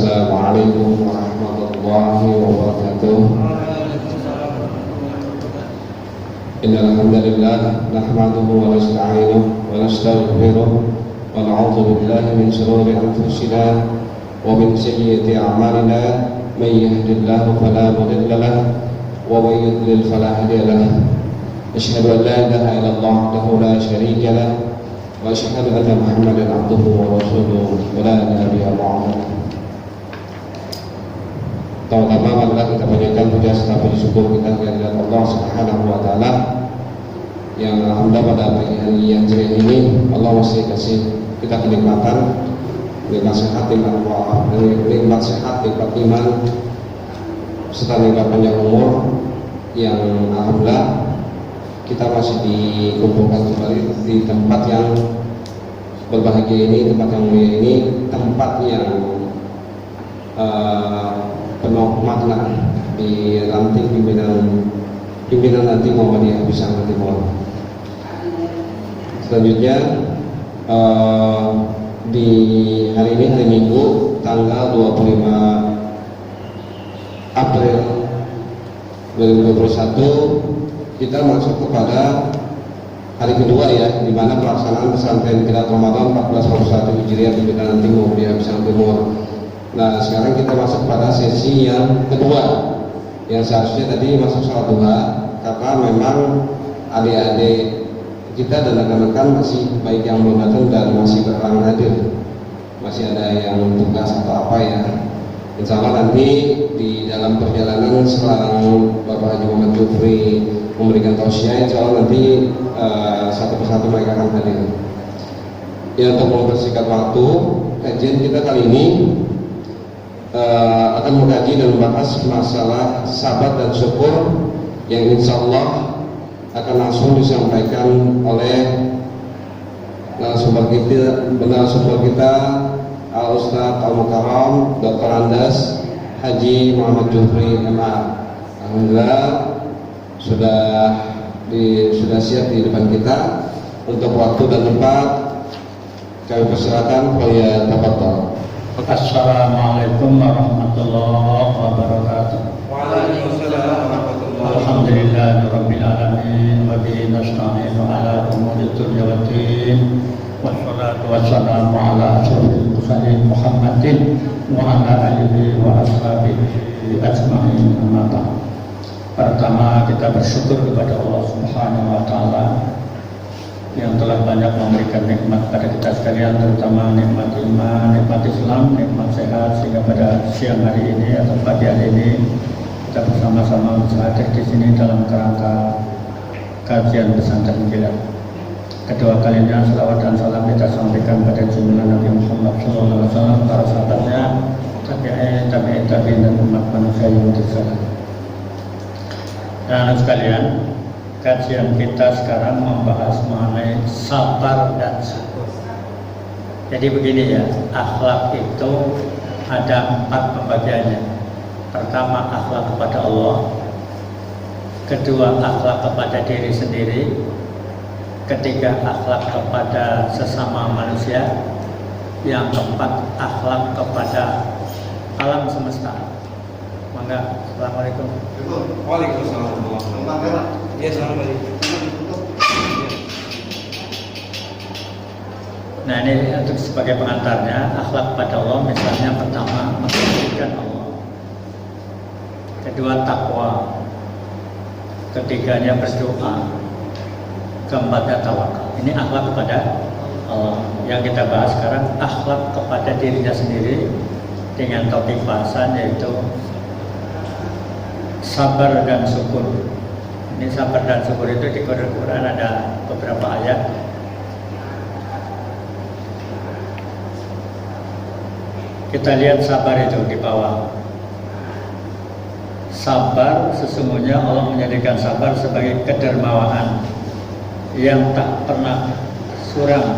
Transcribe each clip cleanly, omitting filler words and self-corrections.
Assalamualaikum warahmatullahi wabarakatuh. Innal hamdalillah nahmaduhu wa nasta'inuhu wa nastaghfiruh wa na'udzu billahi min shururi anfusina wa min sayyiati a'malina may yahdihillahu fala mudilla lahu wa may yudlil fala hadiya lahu. Asyhadu an la ilaha illallah wahdahu la syarika lahu wa asyhadu anna Muhammadan abduhu wa rasuluhu wa la nabiyya ba'dahu. Pertama adalah kita panjatkan puja serta puji syukur kita kepada Allah Subhanahu wa taala yang alhamdulillah pada pagi hari yang cerah ini Allah masih kasih kita kenikmatan, nikmat sehat, nikmat sehat, nikmat iman serta nikmat panjang umur yang alhamdulillah kita masih dikumpulkan kembali di tempat yang berbahagia ini, tempat yang mulia ini, tempat yang penuh makna di ranting pimpinan nanti Muhammadiyah Pisang Timur. Selanjutnya di hari ini, hari Minggu tanggal 25 April 2021 kita masuk kepada hari kedua ya, di mana pelaksanaan pesantren Kilat Ramadan 1441 Hijriah pimpinan nanti Muhammadiyah Pisang Timur. Nah, sekarang kita masuk pada sesi yang kedua, yang seharusnya tadi masuk sholat duha, karena memang adik-adik kita dan rekan-rekan masih baik yang belum datang dan masih berhalangan hadir, masih ada yang tugas atau apa ya. Insya Allah nanti di dalam perjalanan setelah Bapak Haji Muhammad Jufri memberikan tausiah, insya Allah nanti satu persatu mereka akan hadir. Ya, untuk mempersingkat waktu, kajian kita kali ini akan mengkaji dan membahas masalah sabar dan syukur yang insya Allah akan langsung disampaikan oleh narasumber kita Al-Ustaz Al-Mukarram Dr. Andes Haji Muhammad Jufri MA. Alhamdulillah sudah siap di depan kita. Untuk waktu dan tempat kami persilakan ya, tafadhol. Assalamualaikum warahmatullahi wabarakatuh. Waalaikumsalam warahmatullahi wabarakatuh. Alhamdulillahirabbil alamin wa bihi nasta'inu ala umuri dunya waddin. Wassalatu wassalamu ala asyrofil mursalin Muhammadin wa ala alihi wa ashabihi ajma'in. Amma ba'd. Pertama, kita bersyukur kepada Allah Subhanahu wa taala yang telah banyak memberikan nikmat pada kita sekalian, terutama nikmat iman, nikmat Islam, nikmat sehat, sehingga pada siang hari ini atau pagi hari ini kita bersama-sama bisa hadir di sini dalam kerangka kajian pesantren Kilat. Kedua kalinya selawat dan salam kita sampaikan pada junjungan Nabi Muhammad SAW, para sahabatnya, tabi'in dan umat manusia yang tersalah. Dan sekalian, kajian kita sekarang membahas mengenai sabar dan syukur. Jadi begini ya, akhlak itu ada 4 pembagiannya. Pertama, akhlak kepada Allah. Kedua, akhlak kepada diri sendiri. Ketiga, akhlak kepada sesama manusia. Yang keempat, akhlak kepada alam semesta. Mangga, assalamualaikum. Waalaikumsalam warahmatullahi wabarakatuh. Ya, assalamualaikum. Nah, ini untuk sebagai pengantarnya, akhlak pada Allah misalnya pertama mengagungkan Allah. Kedua, takwa. Ketiganya berdoa. Keempatnya tawakal. Ini akhlak kepada Allah. Yang kita bahas sekarang akhlak kepada dirinya sendiri dengan topik bahasan yaitu sabar dan syukur. Ini sabar dan syukur itu di Quran ada beberapa ayat. Kita lihat sabar itu di bawah. Sabar sesungguhnya Allah menjadikan sabar sebagai kedermawaan yang tak pernah suram,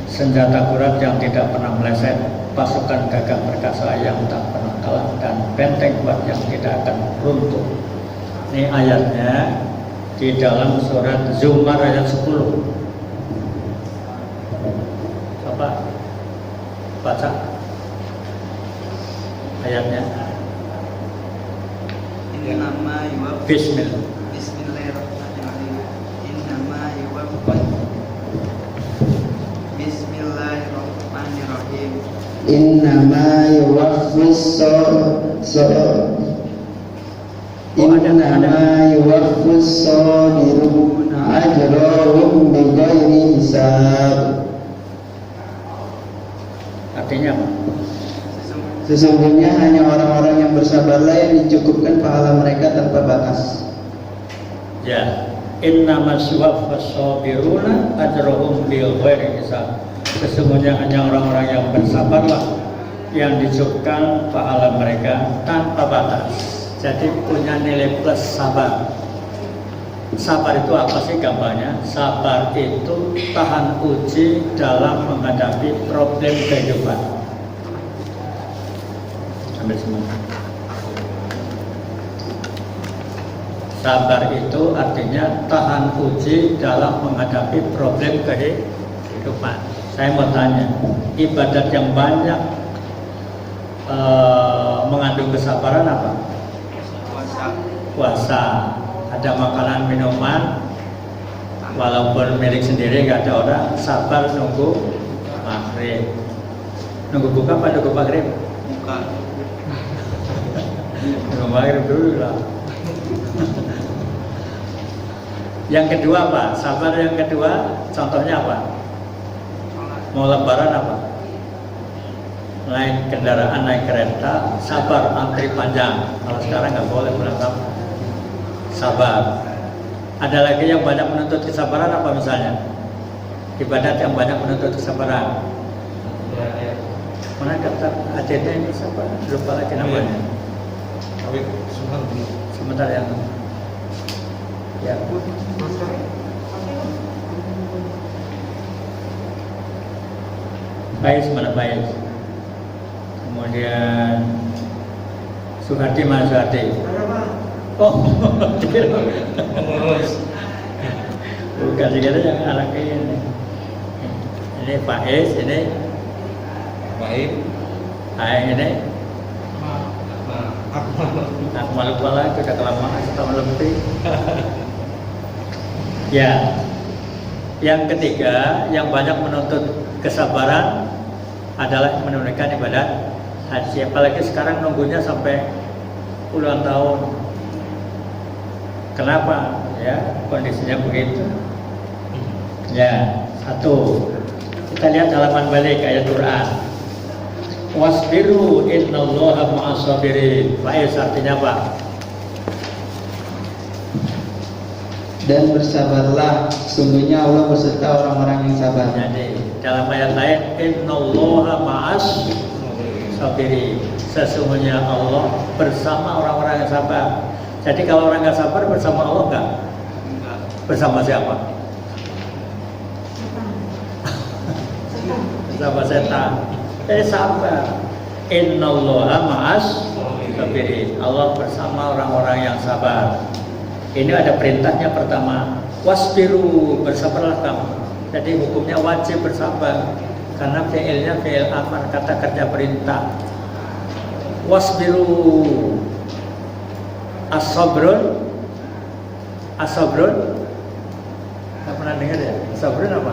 senjata kuat yang tidak pernah meleset, pasukan gagah perkasa yang tak pernah kalah, dan benteng kuat yang tidak akan runtuh. Ini ayatnya di dalam surat Zumar ayat 10. Coba baca. ayatnya. Innama yuwaffas Bismillah. Bismillahirrahmanirrahim. Innama yuwaffas Bismillahirrahmanirrahim. Innama yuwaffis sabiruna ajrahum bighairi hisab. Artinya apa? Sesungguhnya hanya orang-orang yang bersabarlah yang dicukupkan pahala mereka tanpa batas. Ya, innamas yuwaffas sabiruna ajrahum bighairi hisab. Sesungguhnya hanya orang-orang yang bersabarlah yang dicukupkan pahala mereka tanpa batas. Jadi punya nilai plus sabar. Sabar itu apa sih gampangnya? Sabar itu tahan uji dalam menghadapi problem kehidupan. Sampai semua. Sabar itu artinya tahan uji dalam menghadapi problem kehidupan. Saya mau tanya, ibadat yang banyak mengandung kesabaran apa? Puasa. Ada makanan minuman, walaupun milik sendiri nggak ada orang, sabar nunggu maghrib. Nunggu buka apa nunggu maghrib? Buka. Nunggu maghrib dulu lah. Yang kedua apa? Sabar yang kedua, contohnya apa? Mau lebaran apa? Naik kendaraan, naik kereta, sabar antri panjang. Kalau sekarang nggak boleh pulang kampung. Sabar. Ada lagi yang banyak menuntut kesabaran apa misalnya? Ibadat yang banyak menuntut kesabaran. Mana kata ajennya ini sabar? Lupa lagi namanya. Sebentar yang ya. Baik, mana baik. Kemudian Suhardi mana Suhardi? Oh, bukan segala yang anak ini. Ini Faiz, ini Baik. ini Akmal lupa lagi, udah kelamaan setahun lebih. Ya, yang ketiga yang banyak menuntut kesabaran adalah menunaikan ibadat haji. Apalagi sekarang nunggunya sampai puluhan tahun. Kenapa? Ya, kondisinya begitu. Ya, satu. Kita lihat halaman balik ayat Quran. Wasbiru innallaha ma'as sabirin. Faiz artinya apa? Dan bersabarlah, sungguhnya Allah beserta orang-orang yang sabar. Jadi dalam ayat lain innallaha ma'as sabirin. Sesungguhnya Allah bersama orang-orang yang sabar. Jadi kalau orang nggak sabar bersama Allah nggak? Bersama siapa? Bersama setan. Sabar. Innallaha ma'as sabirin. Allah bersama orang-orang yang sabar. Ini ada perintahnya pertama. Wasbiru, bersabarlah kamu. Jadi hukumnya wajib bersabar karena fi'ilnya fi'il amar, kata kerja perintah. Wasbiru. As-sabrun, nggak pernah dengar ya? Sabrun apa?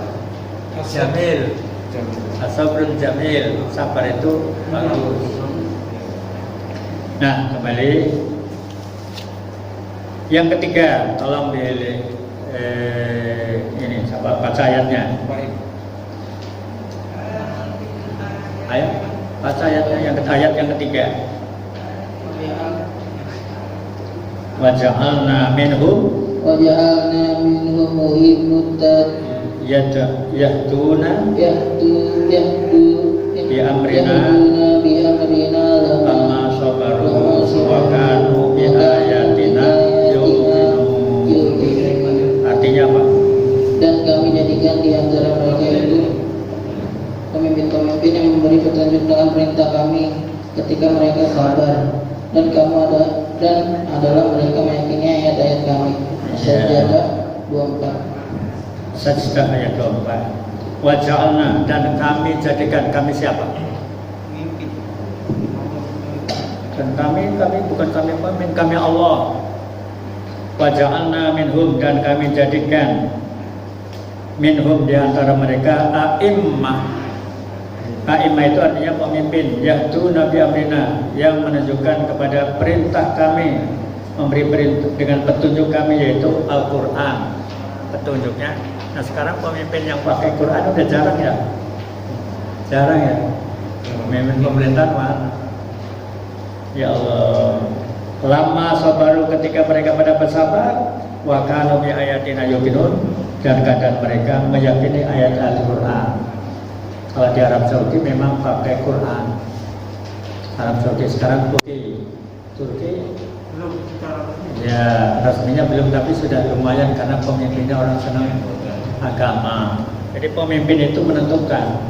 Jamil. As-sabrun jamil. Sabar itu bagus. Nah, kembali. Yang ketiga, tolong ini coba baca ayatnya. Baik. Ayo, baca ayatnya ayat yang ketiga. Waja'alna minhum yahduna bi amrina lamma sabaru wa kanu bi ayatina yu'minun. Artinya apa? Dan kami jadikan di antara mereka itu pemimpin-pemimpin yang memberi petunjuk dalam perintah kami ketika mereka sabar, dan adalah mereka meyakini ayat-ayat kami. Sajdah 24. Sajdah ayat 24. Waja'alna, dan kami jadikan, kami siapa? Dan kami bukan kami pemimpin, kami Allah. Wa ja'alna minhum, dan kami jadikan minhum di antara mereka a'immah. A'immah itu artinya pemimpin, yaitu Nabi Amrina, yang menunjukkan kepada perintah kami, memberi perintah dengan petunjuk kami, yaitu Al-Quran petunjuknya. Nah sekarang pemimpin yang pakai Quran udah jarang ya, pemimpin pemerintahan mana? Ya Allah, lama sabaru, ketika mereka pada bersabar, wa kanu bi ayatina yuqinun, dan keadaan mereka meyakini ayat Al-Quran. Kalau di Arab Saudi memang pakai Quran. Arab Saudi sekarang Turki belum secara ya resminya belum, tapi sudah lumayan karena pemimpinnya orang senang agama. Jadi pemimpin itu menentukan.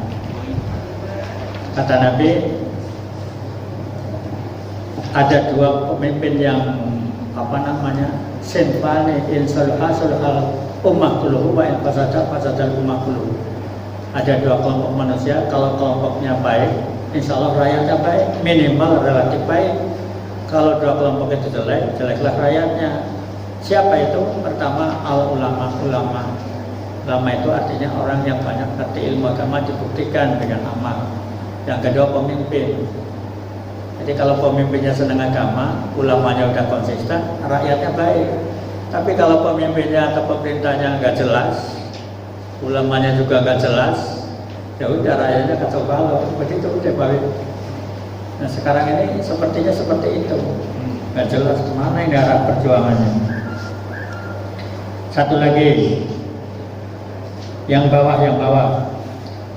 Kata Nabi, ada dua pemimpin yang sinfani insalhasul ummah kulluhu wa in fasadal ummah kulluhu. Ada dua kelompok manusia, kalau kelompoknya baik, insya Allah rakyatnya baik, minimal relatif baik. Kalau dua kelompok itu jelek, jeleklah rakyatnya. Siapa itu? Pertama, ulama. Ulama itu artinya orang yang banyak ngerti ilmu agama, dibuktikan dengan amal. Yang kedua, pemimpin. Jadi kalau pemimpinnya senang agama, ulamanya udah konsisten, rakyatnya baik. Tapi kalau pemimpinnya atau pemerintahnya nggak jelas, ulamanya juga nggak jelas, ya udah rakyatnya kacau balau. Begitu udah balik. Nah sekarang ini sepertinya seperti itu, nggak jelas kemana ini arah perjuangannya. Satu lagi, yang bawah.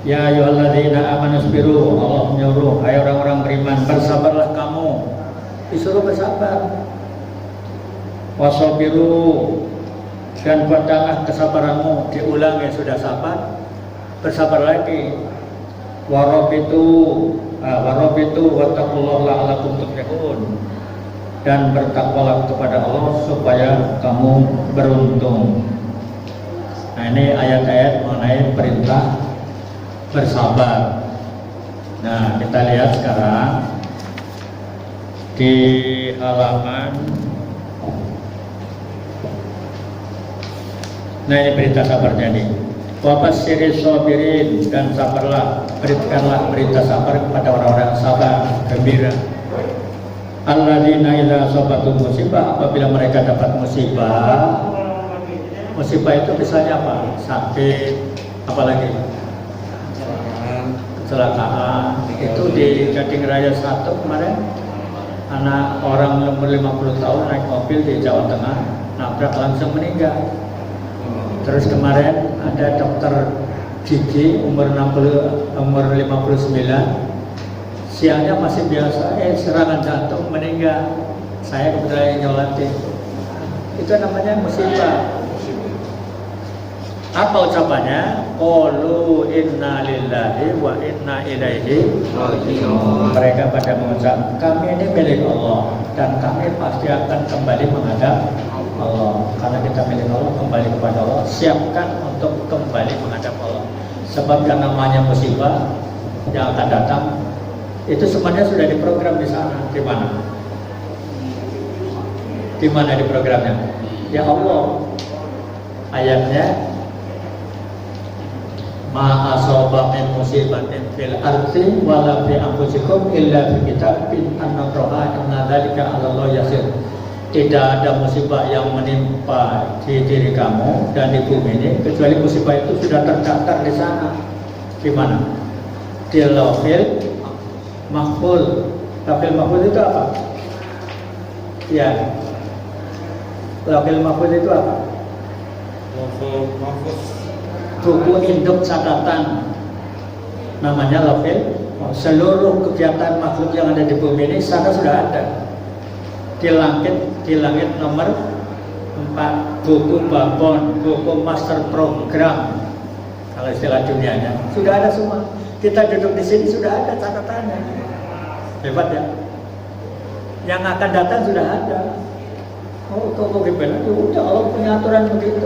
Ya ayyuhalladzina amanu sabiru, Allah menyuruh, hai orang-orang beriman, bersabarlah kamu, disuruh bersabar. Wasabiru, dan buatlah kesabaranmu, diulang ya sudah sabar, bersabar lagi. Warabitu wattaqullaha la'allakum tuflihun, dan bertakwalah kepada Allah supaya kamu beruntung. Nah ini ayat-ayat mengenai perintah bersabar. Nah kita lihat sekarang di halaman. Nah ini perintah sabarnya nih. Wa basyyiris sabirin, dan sabarlah, berikanlah berita sabar kepada orang-orang sabar, gembira. Alladzina idza asabatu musibah, apabila mereka dapat musibah. Musibah itu misalnya apa? Sakit, apalagi kecelakaan. Itu di Gading Raya 1 kemarin, anak orang umur 50 tahun naik mobil di Jawa Tengah, nabrak langsung meninggal. Terus kemarin ada dokter gigi umur 59, siangnya masih biasa, serangan jantung, meninggal. Saya kebetulan nyolatin. Itu namanya musibah. Apa ucapannya? Qalu inna lillahi wa inna ilaihi raji'un. Mereka pada mengucap, kami ini milik Allah dan kami pasti akan kembali menghadap Allah. Karena kita milik Allah, kembali kepada Allah, siapkan untuk kembali menghadap Allah. Sebab yang namanya musibah yang akan datang itu semuanya sudah diprogram di sana. Di mana? Di mana di programnya? Ya Allah. Ayatnya, ma asaba min musibatin fil ardi wala fi anfusikum illa fi kitabin an natraha inna dzalika 'ala Allah yasir. Tidak ada musibah yang menimpa di diri kamu dan di bumi ini kecuali musibah itu sudah terdaftar di sana. Di mana? Di Lauhil Mahfuz. Lauhil Mahfuz itu apa? Ya. Lauhil Mahfuz itu apa? Buku induk catatan, namanya Lauhil. Seluruh kegiatan makhluk yang ada di bumi ini sana sudah ada. Di langit nomor 4, buku babon, buku master program, kalau istilah dunianya sudah ada semua. Kita duduk di sini sudah ada catatannya. Hebat ya. Yang akan datang sudah ada. Oh, kok gimana? Udah Allah punya aturan begitu.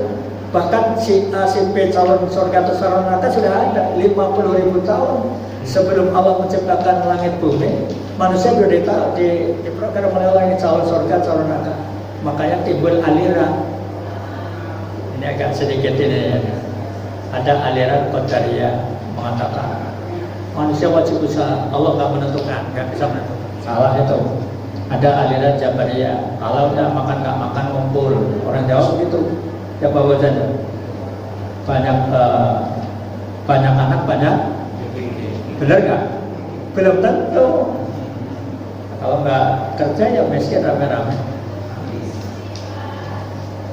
Bahkan si A, si B, calon surga atau neraka sudah ada 50.000 tahun sebelum Allah menciptakan langit bumi. Manusia sudah di program oleh Allah ini calon surga, calon neraka. Makanya timbul aliran. Ini agak sedikit ini ya. Ada aliran Qadariyah mengatakan manusia wajib usaha, Allah nggak menentukan, nggak bisa menentukan. Salah itu. Ada aliran Jabariyah, kalau udah makan nggak makan ngumpul. Orang Jawa begitu. Ya bawa saja. Banyak anak banyak. Benar nggak? Belum tentu. Kalau nggak kerja ya miskin rame-rame.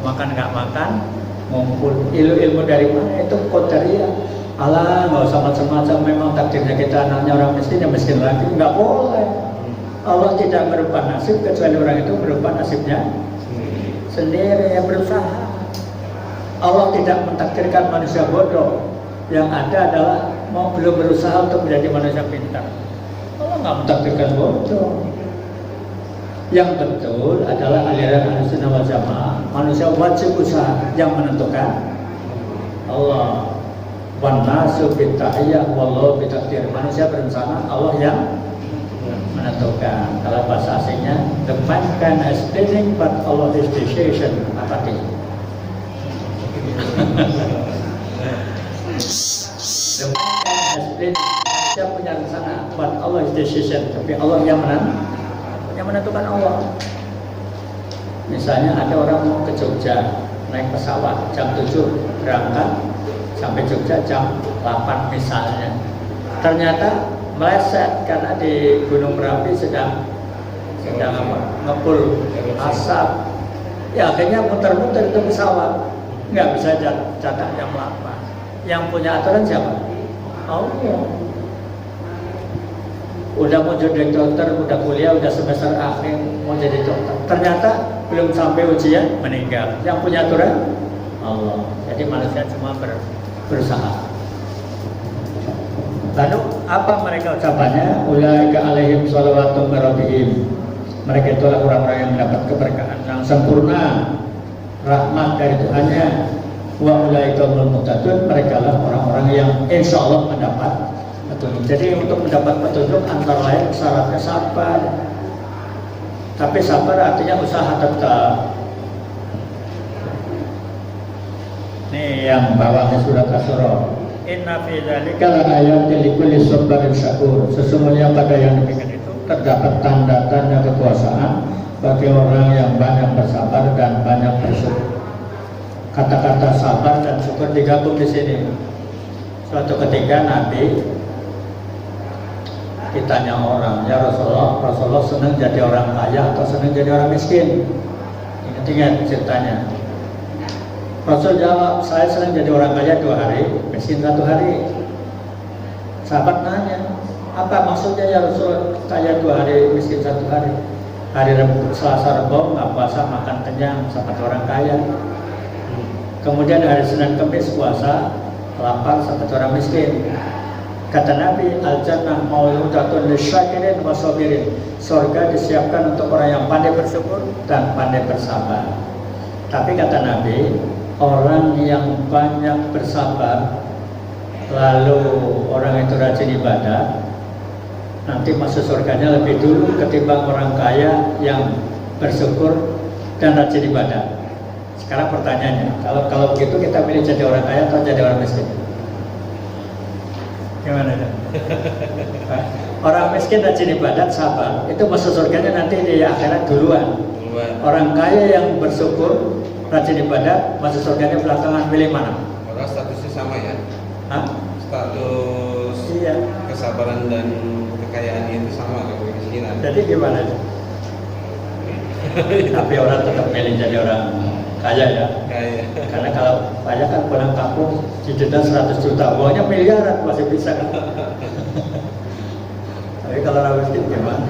Makan nggak makan, ngumpul. Ilmu dari mana? Itu Qadariyah. Allah nggak usah macam-macam. Memang takdirnya kita anaknya orang miskin ya miskin lagi. Nggak boleh. Allah tidak merubah nasib kecuali orang itu merubah nasibnya sendiri yang berusaha. Allah tidak mentakdirkan manusia bodoh. Yang ada adalah belum berusaha untuk menjadi manusia pintar. Allah nggak mentakdirkan bodoh. Yang betul adalah aliran Ahlussunnah wal Jamaah. Manusia wajib usaha, yang menentukan Allah. Wan nasu bitta'iyah wallahu bitakdir. Manusia berencana, Allah yang menentukan. Kalau bahasa asingnya, the man can explaining but Allah is decision. Apa itu? The man can explain. Manusia punya rencana, but Allah is decision. Tapi Allah yang menentukan Allah. Misalnya ada orang mau ke Jogja naik pesawat jam 7 berangkat sampai Jogja jam 8 misalnya. Ternyata meleset karena di Gunung Merapi sedang ngepul asap. Ya akhirnya muter-muter itu pesawat, nggak bisa catat jam 8. Yang punya aturan siapa? Allah. Udah mau jadi dokter, udah kuliah, udah semester akhir mau jadi dokter. Ternyata belum sampai ujian meninggal. Yang punya aturan Allah. Jadi manusia cuma berusaha. Lalu apa mereka ucapannya? Ulaika alaihim sholawatun min rabbihim. Mereka itulah orang-orang yang mendapat keberkahan yang sempurna, rahmat dari Tuhannya. Wa ulaika humul muhtadun. Mereka lah orang-orang yang insya Allah mendapat petunjuk. Jadi untuk mendapat petunjuk antara lain syaratnya sabar. Tapi sabar artinya usaha tetap. Nih yang bawahnya surat Asy-Syura. Inna fi dzalika laayatin likulli sabarin syakur. Sesungguhnya pada yang demikian itu terdapat tanda-tanda kekuasaan bagi orang yang banyak bersabar dan banyak bersyukur. Kata-kata sabar dan syukur digabung di sini. Suatu ketika Nabi ditanya orang, ya Rasulullah senang jadi orang kaya atau senang jadi orang miskin? Ingat-ingat ceritanya. Rasul jawab, saya senang jadi orang kaya 2 hari, miskin 1 hari. Sahabat nanya, apa maksudnya ya Rasul, kaya 2 hari, miskin 1 hari? Hari Selasa Rebo nggak puasa, makan kenyang, seperti orang kaya. Kemudian hari Senin Kamis puasa, lapar seperti orang miskin. Kata Nabi, al-jannah mau'udatun lisyakirin wa sabirin. Surga disiapkan untuk orang yang pandai bersyukur dan pandai bersabar. Tapi kata Nabi, orang yang banyak bersabar lalu orang itu rajin ibadah, nanti masuk surganya lebih dulu ketimbang orang kaya yang bersyukur dan rajin ibadah. Sekarang pertanyaannya, kalau begitu kita pilih jadi orang kaya atau jadi orang miskin? Gimana ya? Orang miskin rajin ibadat, sabar, itu masuk surganya nanti di akhirat duluan. Orang kaya yang bersyukur, rajin ibadat, masuk surganya belakangan. Pilih mana? Orang statusnya sama ya? Hah? Status Iya. kesabaran dan kekayaannya itu sama kayak kemiskinan. Jadi gimana? Tapi orang tetap milih jadi orang kaya ya. Kaya. Karena kalau kaya kan pulang kampung didenda 100 juta, uangnya miliaran masih bisa kan. Tapi kalau orang miskin gimana?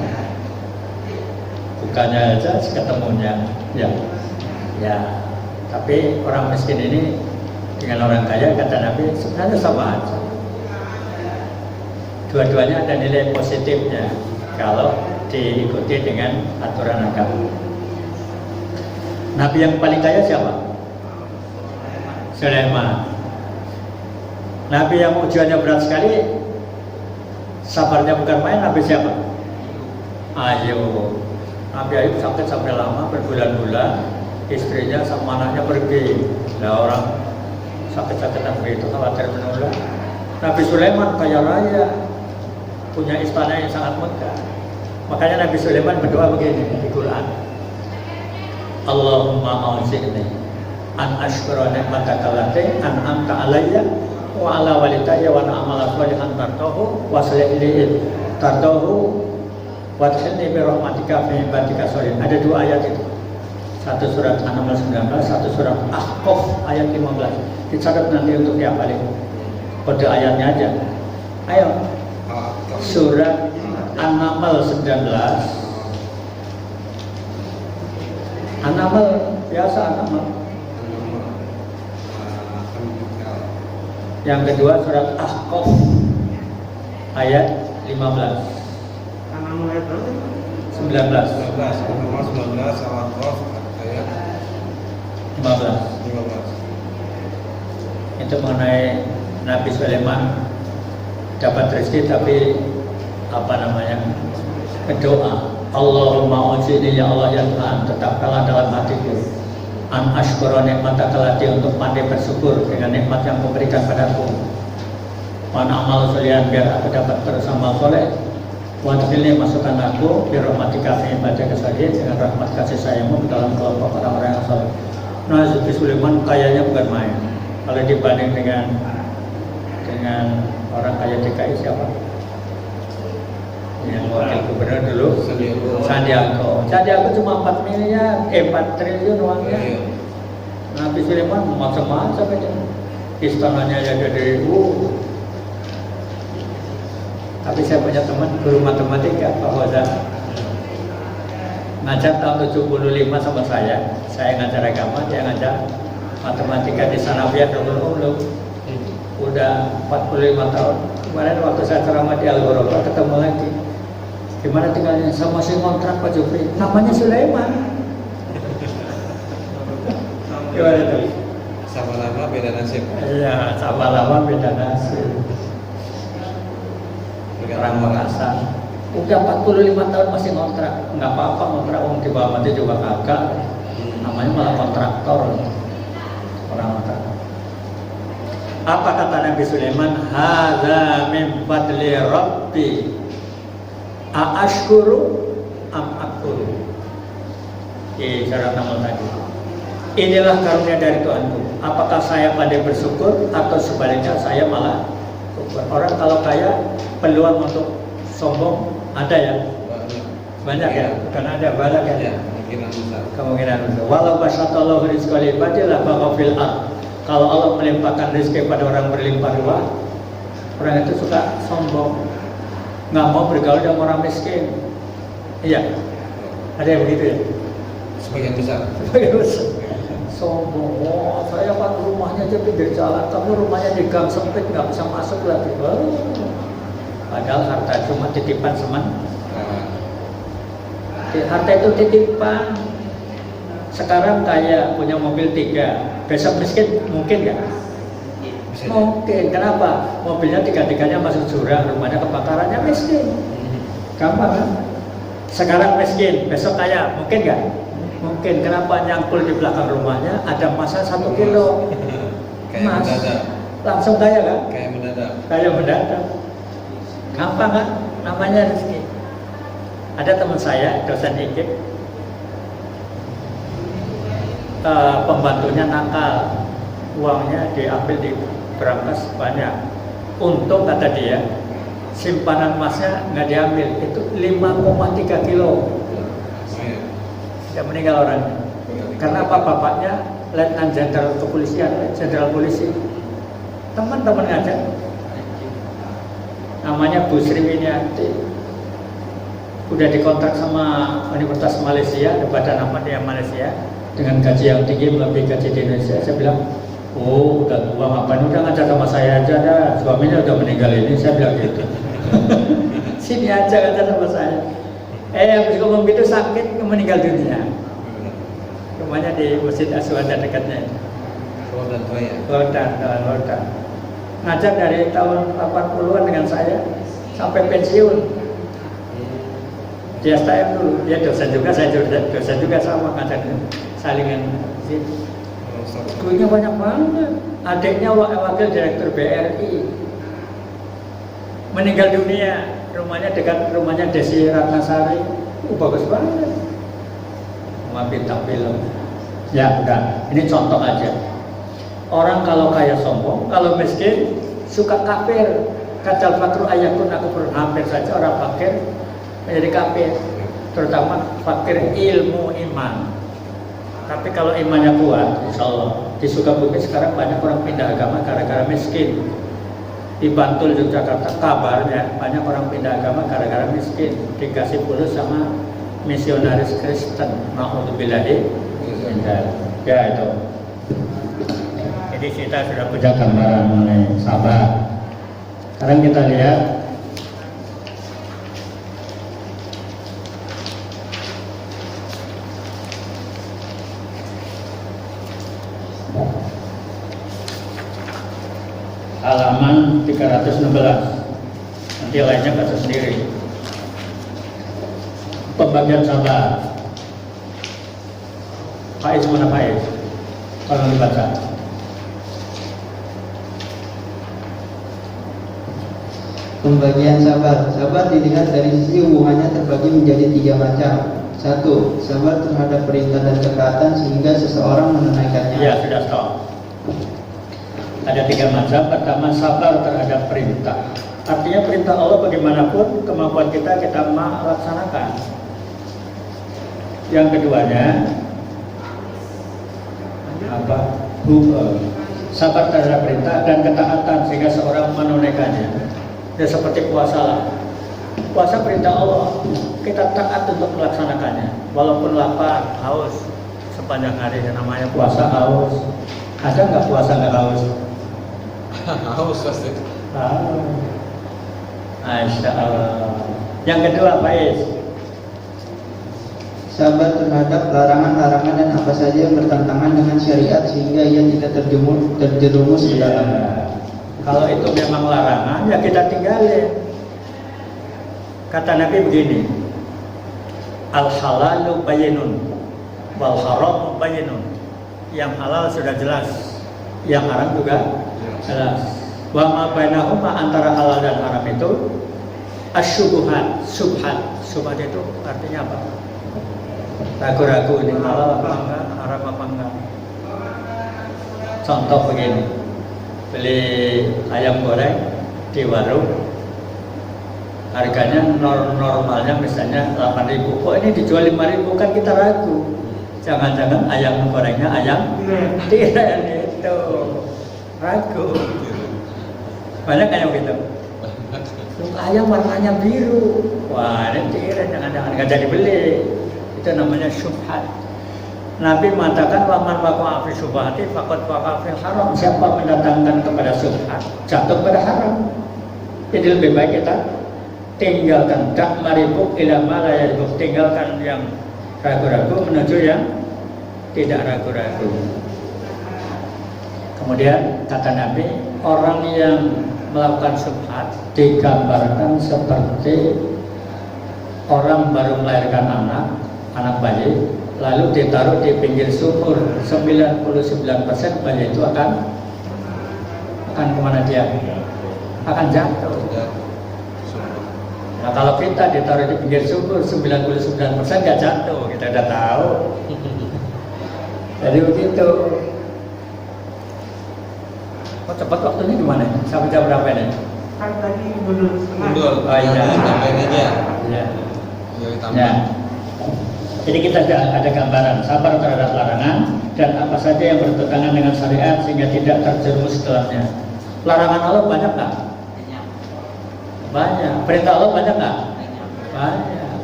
Bukannya aja ketemunya, ya. Tapi orang miskin ini dengan orang kaya kata Nabi sebenarnya sama aja. Dua-duanya ada nilai positifnya kalau diikuti dengan aturan agama. Nabi yang paling kaya siapa? Sulaiman. Nabi yang ujiannya berat sekali, sabarnya bukan main. Nabi siapa? Ayo, Nabi Ayub sakit sampai lama berbulan-bulan, istrinya sama anaknya pergi. Nah orang sakit-sakitan begitu khawatir menular. Nabi Sulaiman kaya raya, punya istana yang sangat megah. Makanya Nabi Sulaiman berdoa begini di Quran. Allahumma auzi'ni an ashkura ni'mataka allati an'amta alayya wa ala walidayya wa na'amala sholihan tardahu wa aslih li tardahu wa adkhilni bi rahmatika fi ibadika sholihin. Ada dua ayat itu. Satu surat An-Naml 19, satu surat Ahqaf ayat 15. Dicatat nanti untuk dihafalin. Kode ayatnya aja. Ayo. Surat An-Naml 19. An-Naml biasa An-Naml. Yang kedua surat Ahqaf ayat 15. An-Naml ayat berapa? 19. 19 Al-Qaf ayat 15. Itu mengenai Nabi Sulaiman dapat rezeki tapi apa namanya berdoa Allahumma uji'ni ya Allah ya Tuhan tetapkanlah dalam hatiku an ashkura nikmataka allati untuk pandai bersyukur dengan nikmat yang kau berikan padaku wa na'mal sholihan biar aku dapat beramal soleh wa adkhilni masukkan aku bi rahmatika fi ibadika sholihin dengan rahmat kasih sayangmu dalam kelompok orang-orang yang saleh. Nah, Nabi Sulaiman kayanya bukan main. Kalau dibanding dengan orang kaya DKI siapa? Yang wakil gubernur dulu Sandiaga cuma 4 miliar 4 triliun uangnya. Nabi Sulaiman macam-macam aja. Istananya ya dari tapi saya punya teman guru matematika Pak Hoza ngajar tahun 75 sama saya ngajar agama, dia ngajar matematika di Sanawiyah Darul Ulum. Udah 45 tahun. Kemarin waktu saya ceramah di Al-Ghuraba ketemu lagi. Gimana tinggalnya? Sama si kontrak Pak Jufri. Namanya Sulaiman. Gimana tuh? sama lama beda nasib. Iya, sama lama beda nasib. Orang Makassar udah 45 tahun masih kontrak. Nggak apa-apa kontrak, di bawah mati juga kagak. Namanya malah kontraktor. Orang kontrak. Apa kata Nabi Sulaiman? Hadza min fadli Rabbi. Aashkuru am akfuru. Syarat nama tadi. Inilah karunia dari Tuhanku. Apakah saya pandai bersyukur atau sebaliknya saya malah kufur? Orang kalau kaya peluang untuk sombong ada ya? Banyak ya? Bukan ada, banyak ya? Kemungkinan besar. Walau basyatallahu rizqa li ibadihi la baghaw fil ardh. Kalau Allah melimpahkan rezeki pada orang berlimpah ruah, orang itu suka sombong, nggak mau bergaul dengan orang miskin. Iya, ada yang begitu ya. Sebagian besar. Sombong, oh, saya kan rumahnya aja pinggir jalan, kamu rumahnya di gang sempit, nggak bisa masuk lagi. Oh. Padahal harta cuma titipan semen. Harta itu titipan. Sekarang kaya punya mobil 3, besok miskin mungkin nggak? Mungkin. Kenapa? Mobilnya 3-3-nya masuk jurang, rumahnya kebakarannya miskin. Gampang kan? Sekarang miskin, besok kaya, mungkin nggak? Mungkin. Kenapa? Nyangkul di belakang rumahnya ada emasnya 1 kilo. Emas. Langsung kaya kan? Kayak mendadak. Kaya mendadak. Gampang kan? Namanya rezeki. Ada teman saya, dosen IKIP, pembantunya nakal, uangnya diambil di berangkas banyak. Untung kata dia, simpanan emasnya nggak diambil, itu 5,3 kilo. Tidak meninggal orangnya. Karena apa? Bapaknya Letnan Jenderal Kepolisian, Jenderal Polisi. Teman-teman ngajak. Namanya Bu Sri Winiati. Udah dikontrak sama Universitas Malaysia, ada badan amat yang Malaysia dengan gaji yang tinggi melebihi gaji di Indonesia. Saya bilang, oh udah tua ngapain, udah ngajar sama saya aja dah, suaminya udah meninggal ini. Saya bilang gitu. Sini aja ngajar sama saya. Habis ngomong gitu sakit, meninggal dunia. Rumahnya di Masjid Aswada dekatnya. Rodan. Ngajar dari tahun 80-an dengan saya sampai pensiun. Dia STM dulu, dia dosen juga, saya dosen juga sama kadang salingan. Gurunya banyak banget. Adiknya wakil direktur BRI meninggal dunia, rumahnya dekat rumahnya Desi Ratnasari. Bagus banget. Sama bintang film. Ya udah, ini contoh aja. Orang kalau kaya sombong, kalau miskin suka kafir. Kata fakru ayakun aku hampir saja orang fakir menjadi kafir, terutama fakir ilmu iman. Tapi kalau imannya kuat, insya Allah. Di Sukabumi sekarang banyak orang pindah agama gara-gara miskin. Di Bantul, Yogyakarta kabarnya banyak orang pindah agama gara-gara miskin. Dikasih pulus sama misionaris Kristen. Na'udzubillahi min dzalik. Ya itu. Jadi kita sudah punya gambaran mengenai sabar. Sekarang kita lihat halaman 316. Nanti lainnya baca sendiri. Pembagian sabar. Faiz mana Faiz? Kalau dibaca. Pembagian sabar. Sabar dilihat dari sisi hubungannya terbagi menjadi 3 macam. 1. Sabar terhadap perintah dan ketaatan sehingga seseorang menunaikannya. Ya, sudah stop. Ada 3 macam. Pertama, sabar terhadap perintah. Artinya perintah Allah bagaimanapun kemampuan kita laksanakan. Yang keduanya sabar terhadap perintah dan ketaatan sehingga seorang menunaikannya. Ya seperti puasa lah. Puasa perintah Allah, kita taat untuk melaksanakannya. Walaupun lapar, haus sepanjang hari, namanya puasa haus. Ada nggak puasa nggak haus? Haus pasti. Masya Allah. Yang kedua, Faiz. Sabar terhadap larangan-larangan dan apa saja yang bertentangan dengan syariat sehingga ia tidak terjerumus ke dalamnya. Kalau itu memang larangan, ya kita tinggalin. Kata Nabi begini, al-halalu bayyinun wal haram bayyinun. Yang halal sudah jelas, yang haram juga jelas. Wa ma bainahuma, antara halal dan haram itu asyubuhat, subhat. Subhat itu artinya apa? Ragu-ragu ini halal apa enggak, haram apa enggak. Contoh begini, beli ayam goreng di warung, harganya normalnya misalnya 8.000, kok ini dijual 5.000, kan kita ragu. Jangan-jangan ayam gorengnya ayam tiren itu, ragu. Banyak ayam gitu. Ayam warnanya biru, wah ini tiren, jangan-jangan nggak jadi beli. Itu namanya syubhat. Nabi mengatakan waman waqa'a fi syubhati faqad waqa'a fil haram. Siapa mendatangkan kepada syubhat, jatuh pada haram. Jadi lebih baik kita tinggalkan dak maribuk ila ma la yaribuk, tinggalkan yang ragu-ragu menuju yang tidak ragu-ragu. Kemudian kata Nabi, orang yang melakukan syubhat digambarkan seperti orang baru melahirkan anak bayi, lalu ditaruh di pinggir sumur. 99% bayi itu akan kemana dia? Akan jatuh. Nah kalau kita ditaruh di pinggir sumur, 99% nggak jatuh, kita udah tahu. Jadi begitu. Kok cepat waktunya gimana? Sampai jam berapa ini? Kan tadi mundur setengah. Mundur. Oh iya. Tambahin aja. Ya. Ya, ditambah. Ya. Jadi kita sudah ada gambaran sabar terhadap larangan dan apa saja yang bertentangan dengan syariat sehingga tidak terjerumus dalamnya. Larangan Allah banyak nggak? Banyak. Perintah Allah banyak nggak? Banyak.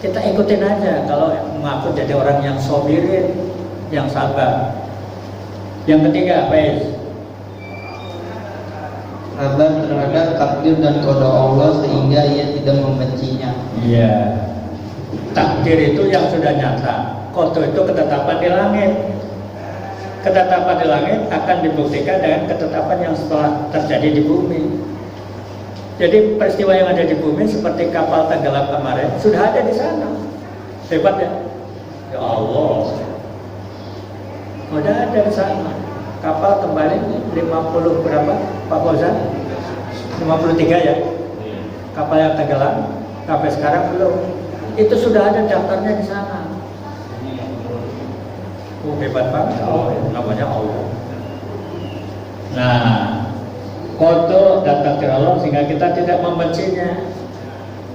Kita ikutin aja. Kalau mengaku jadi orang yang sobirin, yang sabar. Yang ketiga, Faiz. Sabar terhadap takdir dan qada Allah sehingga ia tidak membencinya. Iya. Takdir itu yang sudah nyata. Qada itu ketetapan di langit. Ketetapan di langit akan dibuktikan dengan ketetapan yang setelah terjadi di bumi. Jadi peristiwa yang ada di bumi seperti kapal tenggelam kemarin sudah ada di sana. Hebat ya? Ya Allah. Sudah ada di sana. Kapal kembali 50 berapa Pak Fauzan? 53 ya? Kapal yang tenggelam sampai sekarang belum. Itu sudah ada daftarnya di sana. Oh, hebat banget. Oh, namanya Allah. Nah, qada dan takdir Allah sehingga kita tidak membencinya.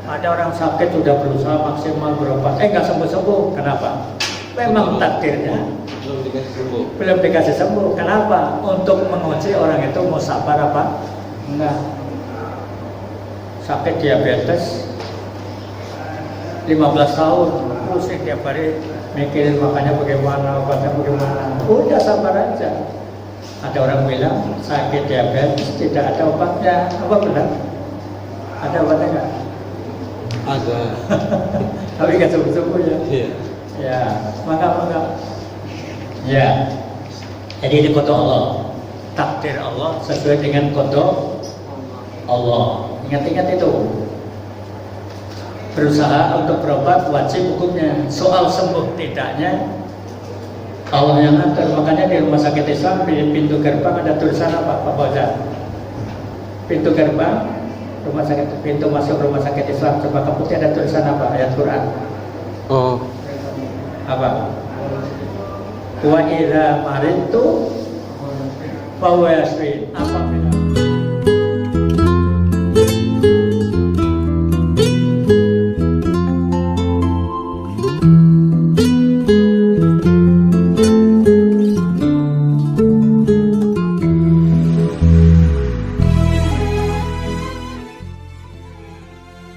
Ada orang sakit sudah berusaha maksimal berobat, nggak sembuh-sembuh. Kenapa? Memang takdirnya belum dikasih sembuh. Kenapa? Untuk menguji orang itu mau sabar apa? Enggak. Sakit diabetes 15 tahun, pusing tiap hari mikirin makannya bagaimana, obatnya bagaimana. Udah sabar aja. Ada orang bilang sakit diabetes tidak ada obatnya. Apa benar? Ada obatnya nggak? Ada. Tapi nggak sembuh-sembuh ya. Iya. Ya, maka. Ya. Jadi ini qada Allah. Takdir Allah sesuai dengan qada Allah. Ingat-ingat itu. Berusaha untuk berobat wajib hukumnya. Soal sembuh tidaknya Allah yang atur. Makanya di rumah sakit Islam di pintu gerbang ada tulisan apa Pak Fauzan? Pintu gerbang rumah sakit, pintu masuk rumah sakit Islam Cempaka Putih ada tulisan apa? Ayat Quran. Oh. Apa? Wa idza maridtu fa huwa yashfin. Apa